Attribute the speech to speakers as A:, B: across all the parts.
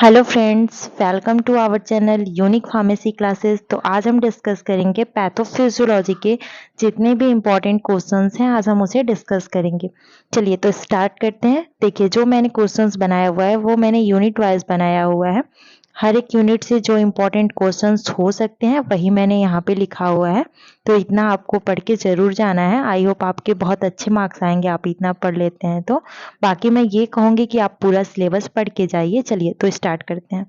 A: Hello friends, welcome to our channel unique pharmacy classes. तो आज हम डिस्कस करेंगे पैथोफिजियोलॉजी के जितने भी इम्पोर्टेंट क्वेश्चंस हैं, आज हम उसे डिस्कस करेंगे। चलिए तो स्टार्ट करते हैं। देखिए, जो मैंने क्वेश्चंस बनाया हुआ है वो मैंने यूनिट वाइज बनाया हुआ है। हर एक यूनिट से जो इम्पोर्टेंट क्वेश्चंस हो सकते हैं वही मैंने यहाँ पे लिखा हुआ है। तो इतना आपको पढ़ के जरूर जाना है। आई होप आपके बहुत अच्छे मार्क्स आएंगे आप इतना पढ़ लेते हैं तो। बाकी मैं ये कहूँगी कि आप पूरा सिलेबस पढ़ के जाइए। चलिए तो स्टार्ट करते हैं।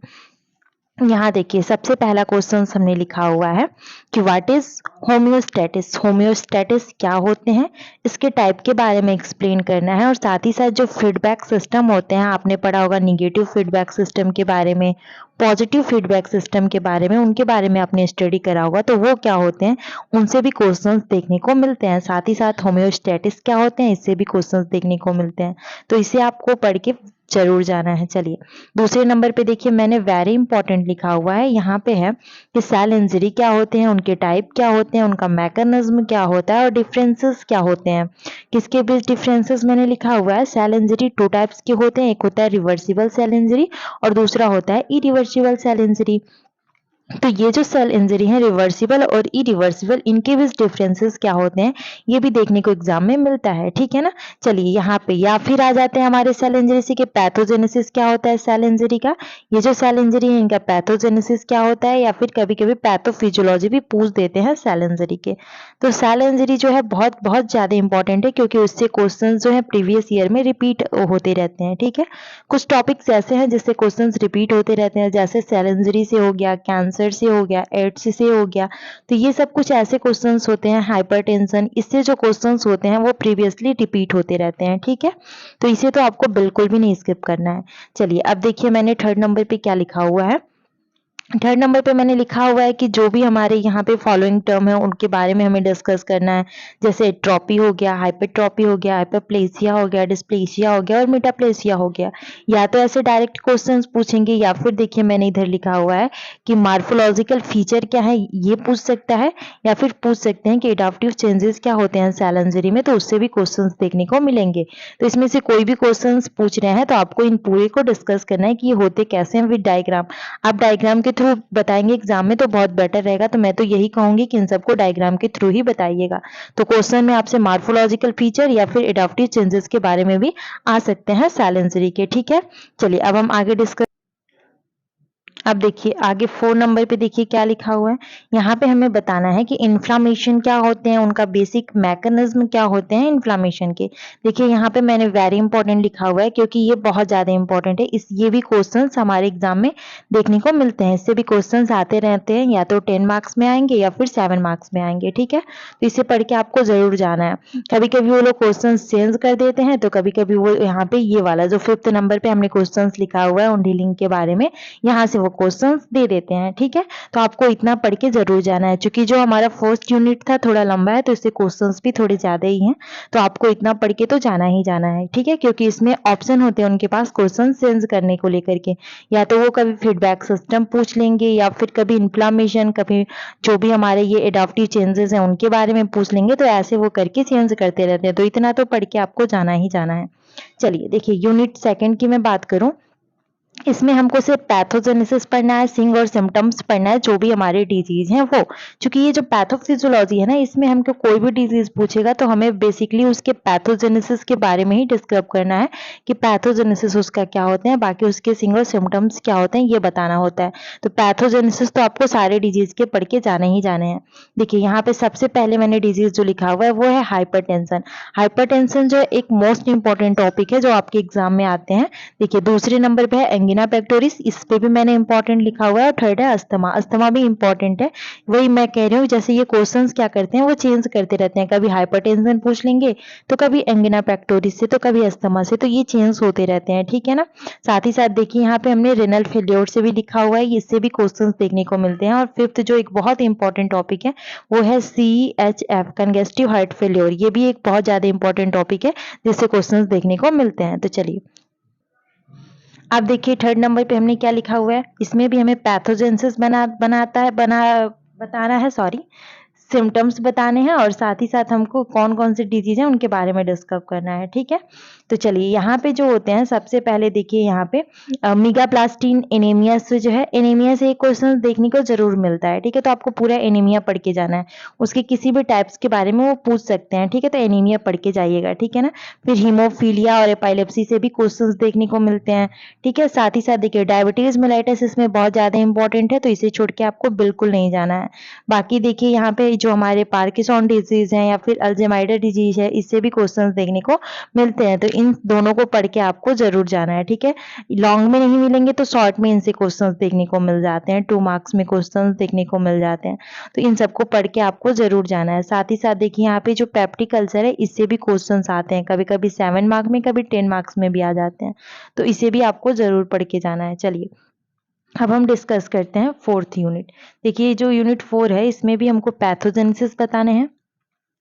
A: यहाँ देखिए, सबसे पहला क्वेश्चन हमने लिखा हुआ है कि व्हाट इज होम्योस्टैटिस। होम्योस्टैटिस क्या होते हैं, इसके टाइप के बारे में एक्सप्लेन करना है। और साथ ही साथ जो फीडबैक सिस्टम होते हैं, आपने पढ़ा होगा निगेटिव फीडबैक सिस्टम के बारे में, पॉजिटिव फीडबैक सिस्टम के बारे में, उनके बारे में आपने स्टडी करा होगा। तो वो क्या होते हैं, उनसे भी क्वेश्चंस देखने को मिलते हैं। साथ ही साथ होम्योस्टैटिस क्या होते हैं, इससे भी क्वेश्चंस देखने को मिलते हैं। तो इसे आपको पढ़ के जरूर जाना है। चलिए दूसरे नंबर पे देखिए, मैंने वेरी इंपॉर्टेंट लिखा हुआ है। यहाँ पे है कि सेल इंजरी क्या होते हैं, उनके टाइप क्या होते हैं, उनका मैकेनिज्म क्या होता है और डिफरेंसेस क्या होते हैं। किसके बीच डिफरेंसेस मैंने लिखा हुआ है। सेल इंजरी टू टाइप्स के होते हैं, एक होता है रिवर्सिबल सेल इंजरी और दूसरा होता है इरिवर्सिबल सेल इंजरी। तो ये जो सेल इंजरी है, रिवर्सिबल और इरिवर्सिबल, इनके बीच डिफरेंसेस क्या होते हैं ये भी देखने को एग्जाम में मिलता है। ठीक है ना। चलिए यहाँ पे या फिर आ जाते हैं हमारे सेल इंजरी से कि पैथोजेनेसिस क्या होता है सेल इंजरी का। ये जो सेल इंजरी है इनका पैथोजेनेसिस क्या होता है, या फिर कभी कभी पैथोफिजियोलॉजी भी पूछ देते हैं सेल इंजरी के। तो सेल इंजरी जो है बहुत बहुत ज्यादा इंपॉर्टेंट है, क्योंकि उससे क्वेश्चन जो है प्रीवियस ईयर में रिपीट होते रहते हैं। ठीक है। कुछ टॉपिक्स ऐसे हैं जिससे क्वेश्चंस रिपीट होते रहते हैं, जैसे सेल इंजरी से हो गया, कैंसर से हो गया, एड्स से हो गया। तो ये सब कुछ ऐसे क्वेश्चंस होते हैं, हाइपरटेंशन, इससे जो क्वेश्चंस होते हैं वो प्रीवियसली रिपीट होते रहते हैं। ठीक है। तो इसे तो आपको बिल्कुल भी नहीं स्किप करना है। चलिए अब देखिए, मैंने थर्ड नंबर पे क्या लिखा हुआ है। थर्ड नंबर पे मैंने लिखा हुआ है कि जो भी हमारे यहाँ पे फॉलोइंग टर्म है उनके बारे में हमें डिस्कस करना है। जैसे ट्रॉपी हो गया, हाइपरट्रॉपी हो गया, हाइपरप्लेसिया हो गया, डिस्प्लेसिया हो गया और मेटाप्लेसिया हो गया। या तो ऐसे डायरेक्ट क्वेश्चंस पूछेंगे, या फिर देखिए मैंने इधर लिखा हुआ है कि मार्फोलॉजिकल फीचर क्या है, ये पूछ सकता है। या फिर पूछ सकते हैं कि एडाप्टिव चेंजेस क्या होते हैं सेल इंजरी में, तो उससे भी क्वेश्चन देखने को मिलेंगे। तो इसमें से कोई भी क्वेश्चन पूछ रहे हैं तो आपको इन पूरे को डिस्कस करना है कि ये होते कैसे हैं विद डायग्राम। आप डायग्राम के थ्रू बताएंगे एग्जाम में तो बहुत बेटर रहेगा। तो मैं तो यही कहूंगी कि इन सबको डायग्राम के थ्रू ही बताइएगा। तो क्वेश्चन में आपसे मार्फोलॉजिकल फीचर या फिर एडाप्टिव चेंजेस के बारे में भी आ सकते हैं सेल इंजरी के। ठीक है। चलिए अब हम आगे डिस्कस। अब देखिए आगे 4 नंबर पे देखिए क्या लिखा हुआ है। यहाँ पे हमें बताना है कि इन्फ्लामेशन क्या होते हैं, उनका बेसिक मैकेनिज्म क्या होते हैं इन्फ्लामेशन के। देखिए यहाँ पे मैंने वेरी इंपॉर्टेंट लिखा हुआ है, क्योंकि ये बहुत ज्यादा इंपॉर्टेंट है। इस ये भी क्वेश्चंस हमारे एग्जाम में देखने को मिलते हैं। इससे भी क्वेश्चंस आते रहते हैं, या तो 10 मार्क्स में आएंगे या फिर 7 मार्क्स में आएंगे। ठीक है। तो इसे पढ़ के आपको जरूर जाना है। कभी कभी वो लोग क्वेश्चन चेंज कर देते हैं, तो कभी कभी वो यहाँ पे ये वाला जो 5th नंबर पे हमने क्वेश्चन लिखा हुआ है उन डीलिंग के बारे में, यहाँ से वो क्वेश्चंस दे देते हैं। ठीक है। तो आपको इतना पढ़ के जरूर जाना है। क्योंकि जो हमारा फर्स्ट यूनिट था थोड़ा लंबा है, तो इससे क्वेश्चंस भी थोड़े ज्यादा ही हैं। तो आपको इतना पढ़ के तो जाना ही जाना है। ठीक है। क्योंकि इसमें ऑप्शन होते हैं उनके पास क्वेश्चन चेंज करने को लेकर के। या तो वो कभी फीडबैक सिस्टम पूछ लेंगे, या फिर कभी इन्फ्लामेशन, कभी जो भी हमारे ये एडाप्टिव चेंजेस हैं उनके बारे में पूछ लेंगे। तो ऐसे वो करके चेंज करते रहते हैं। तो इतना तो पढ़ के आपको जाना ही जाना है। चलिए देखिए, यूनिट सेकंड की मैं बात करूं, इसमें हमको सिर्फ पैथोजेनेसिस पढ़ना है, सिंग और सिम्टम्स पढ़ना है, जो भी हमारे डिजीज हैं वो। क्योंकि ये जो पैथोफिजियोलॉजी है ना, इसमें हमको कोई भी डिजीज पूछेगा तो हमें बेसिकली उसके पैथोजेनेसिस के बारे में ही डिस्क्राइब करना है कि पैथोजेनेसिस उसका क्या होते हैं, बाकी उसके सिंग और सिम्टम्स क्या होते हैं ये बताना होता है। तो पैथोजेनेसिस तो आपको सारे डिजीज के पढ़ के जाने ही जाने हैं। देखिए यहाँ पे सबसे पहले मैंने डिजीज जो लिखा हुआ है वो है हाइपरटेंशन। हाइपरटेंशन जो एक मोस्ट इंपॉर्टेंट टॉपिक है जो आपके एग्जाम में आते हैं। देखिए दूसरे नंबर पे है एंगिना पेक्टोरिस, इस पे भी मैंने इंपॉर्टेंट लिखा हुआ है। और थर्ड है अस्थमा। अस्थमा भी इंपॉर्टेंट है। वही मैं कह रही हूँ, जैसे ये क्वेश्चंस क्या करते हैं वो चेंज करते रहते हैं, कभी हाइपरटेंशन पूछ लेंगे तो कभी एंगिना पेक्टोरिस से, तो कभी अस्थमा से। तो ये चेंज होते रहते हैं। ठीक है ना। साथ ही साथ देखिए यहाँ पे हमने रेनल फेल्योर से भी लिखा हुआ है, इससे भी क्वेश्चंस देखने को मिलते हैं। और फिफ्थ जो एक बहुत इंपॉर्टेंट टॉपिक है वो है CHF, कंजेस्टिव हार्ट फेल्योर। ये भी एक बहुत ज्यादा इंपॉर्टेंट टॉपिक है जिससे क्वेश्चंस देखने को मिलते हैं। तो चलिए अब देखिए थर्ड नंबर पे हमने क्या लिखा हुआ है। इसमें भी हमें पैथोजेनेसिस बताना है, सॉरी, सिम्टम्स बताने हैं, और साथ ही साथ हमको कौन कौन से डिजीज है उनके बारे में डिस्कस करना है। ठीक है। तो चलिए यहाँ पे जो होते हैं सबसे पहले देखिए यहाँ पे मीगाप्लास्टिन एनीमिया से जो है, एनीमिया से एक क्वेश्चन देखने को जरूर मिलता है, ठीक है। तो आपको पूरा एनीमिया पढ़ के जाना है, उसके किसी भी टाइप्स के बारे में वो पूछ सकते हैं, ठीक है। तो एनीमिया पढ़ के जाइएगा, ठीक है ना। फिर हीमोफीलिया और एपाइलेप्सी से भी क्वेश्चन देखने को मिलते हैं, ठीक है। साथ ही साथ देखिए डायबिटीज मेलाइटस इसमें बहुत ज्यादा इंपॉर्टेंट है, तो इसे छोड़ के आपको बिल्कुल नहीं जाना है। बाकी देखिए यहाँ पे जो हमारे पार्किंसन डिजीज है या फिर अल्जाइमर डिजीज है, इससे भी क्वेश्चन देखने को मिलते हैं, तो इन दोनों को पढ़ के आपको जरूर जाना है, ठीक है। लॉन्ग में नहीं मिलेंगे तो शॉर्ट में इनसे क्वेश्चंस देखने को मिल जाते हैं, 2 मार्क्स में क्वेश्चंस देखने को मिल जाते हैं, तो इन सबको पढ़ के आपको जरूर जाना है। साथ ही साथ देखिए यहाँ पे जो पेप्टिक कल्चर है, इससे भी क्वेश्चंस आते हैं, कभी कभी 7 मार्क्स में, कभी 10 मार्क्स में भी आ जाते हैं, तो इसे भी आपको जरूर पढ़ के जाना है। चलिए अब हम डिस्कस करते हैं 4th यूनिट। देखिए जो यूनिट 4 है, इसमें भी हमको पैथोजेनेसिस बताने हैं,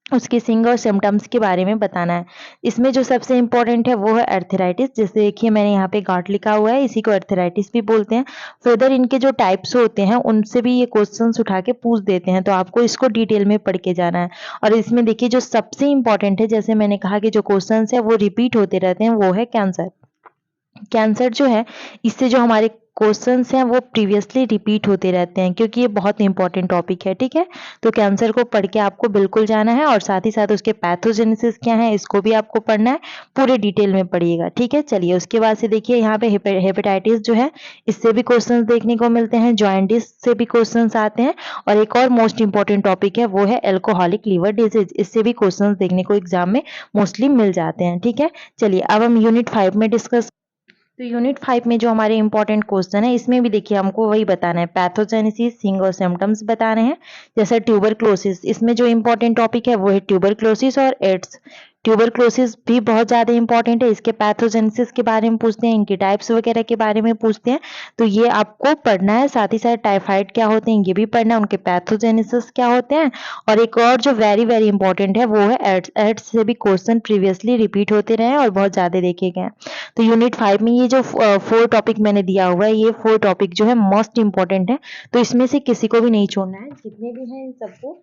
A: उसके सिंग और सिम्टम्स के बारे में बताना है। इसमें जो सबसे इंपॉर्टेंट है वो है अर्थराइटिस। जैसे देखिए मैंने यहाँ पे गांठ लिखा हुआ है, इसी को अर्थराइटिस भी बोलते हैं। फर्दर इनके जो टाइप्स होते हैं उनसे भी ये क्वेश्चंस उठा के पूछ देते हैं, तो आपको इसको डिटेल में पढ़ के जाना है। और इसमें देखिए जो सबसे इंपॉर्टेंट है, जैसे मैंने कहा कि जो क्वेश्चन है वो रिपीट होते रहते हैं, वो है कैंसर। कैंसर जो है, इससे जो हमारे क्वेश्चंस हैं वो प्रीवियसली रिपीट होते रहते हैं, क्योंकि ये बहुत इंपॉर्टेंट टॉपिक है, ठीक है। तो कैंसर को पढ़ के आपको बिल्कुल जाना है, और साथ ही साथ उसके पैथोजेनेसिस क्या है इसको भी आपको पढ़ना है, पूरे डिटेल में पढ़िएगा, ठीक है। चलिए उसके बाद से देखिए यहाँ पे हेपेटाइटिस जो है, इससे भी क्वेश्चंस देखने को मिलते हैं, जॉइंटिस से भी क्वेश्चंस आते हैं, और एक और मोस्ट इंपॉर्टेंट टॉपिक है वो है एल्कोहलिक लिवर डिजीज। इससे भी क्वेश्चंस देखने को एग्जाम में मोस्टली मिल जाते हैं, ठीक है। चलिए अब हम यूनिट 5 में डिस्कस। तो यूनिट 5 में जो हमारे इंपॉर्टेंट क्वेश्चन है, इसमें भी देखिए हमको वही बताना है, पैथोजेनेसिस, सिंग और सिम्टम्स बताने हैं। जैसे ट्यूबरक्लोसिस, इसमें जो इंपॉर्टेंट टॉपिक है वो है ट्यूबरक्लोसिस और एड्स। ट्यूबरक्लोसिस भी बहुत ज्यादा इंपॉर्टेंट है, इसके पैथोजेनेसिस के बारे में पूछते हैं, इनके टाइप्स वगैरह के बारे में पूछते हैं, तो ये आपको पढ़ना है। साथ ही साथ टाइफाइड क्या होते हैं ये भी पढ़ना है, उनके पैथोजेनेसिस क्या होते हैं। और एक और जो वेरी वेरी इंपॉर्टेंट है वो है एड्स। एड्स से भी क्वेश्चन प्रीवियसली रिपीट होते रहे और बहुत ज्यादा देखे गए हैं। तो यूनिट 5 में ये जो 4 टॉपिक मैंने दिया हुआ है, ये 4 टॉपिक जो है मोस्ट इंपॉर्टेंट है, तो इसमें से किसी को भी नहीं छोड़ना है, जितने भी हैं इन सबको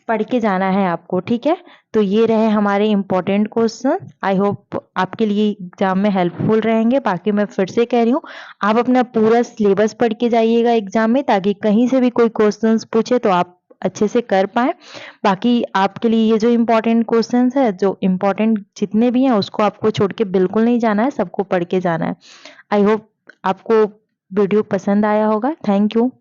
A: पढ़ के जाना है आपको, ठीक है। तो ये रहे हमारे इंपॉर्टेंट क्वेश्चन, आई होप आपके लिए एग्जाम में हेल्पफुल रहेंगे। बाकी मैं फिर से कह रही हूँ, आप अपना पूरा सिलेबस पढ़ के जाइएगा एग्जाम में, ताकि कहीं से भी कोई क्वेश्चन पूछे तो आप अच्छे से कर पाए। बाकी आपके लिए ये जो इम्पोर्टेंट क्वेश्चंस है, जो इम्पोर्टेंट जितने भी हैं, उसको आपको छोड़ के बिल्कुल नहीं जाना है, सबको पढ़ के जाना है। आई होप आपको वीडियो पसंद आया होगा। Thank you.